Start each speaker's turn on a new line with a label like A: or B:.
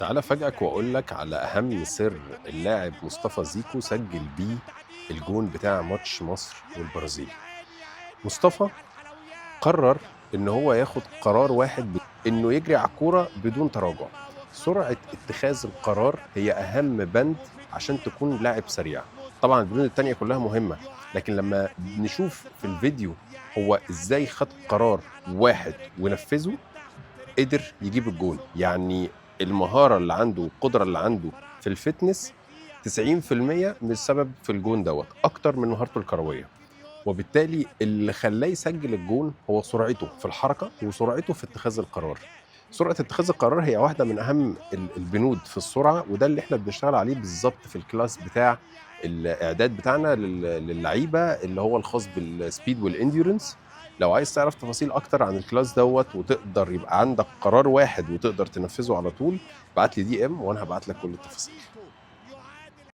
A: تعالَ أفاجئك وأقول لك على أهم سر اللاعب مصطفى زيكو سجّل بيه الجون بتاع ماتش مصر والبرازيل. مصطفى قرّر إن هو ياخد قرار واحد إنه يجري على الكورة بدون تراجع. سرعة اتخاذ القرار هي أهم بند عشان تكون لاعب سريع. طبعًا البنود التانية كلّها مهمة، لكن لمّا نشوف في الفيديو هو إزاي خد قرار واحد ونفّذه قدر يجيب الجون. يعني المهارة اللي عنده والقدرة اللي عنده في الfitness 90% من السبب في الجون دوّة، أكتر من مهارته الكروية، وبالتالي اللي خلّاه يسجّل الجون هو سرعته في الحركة وسرعته في اتخاذ القرار. سرعة اتخاذ القرار هي واحدة من أهم البنود في السرعة، وده اللي إحنا بنشتغل عليه بالضبط في الclass بتاع الإعداد بتاعنا للعيبة اللي هو الخاص بالspeed والendurance. لو عايز تعرف تفاصيل أكتر عن الclass دوّة وتقدر يبقى عندك قرار واحد وتقدر تنفّذه على طول، ابعت لي DM وأنا هابعت لك كل التفاصيل.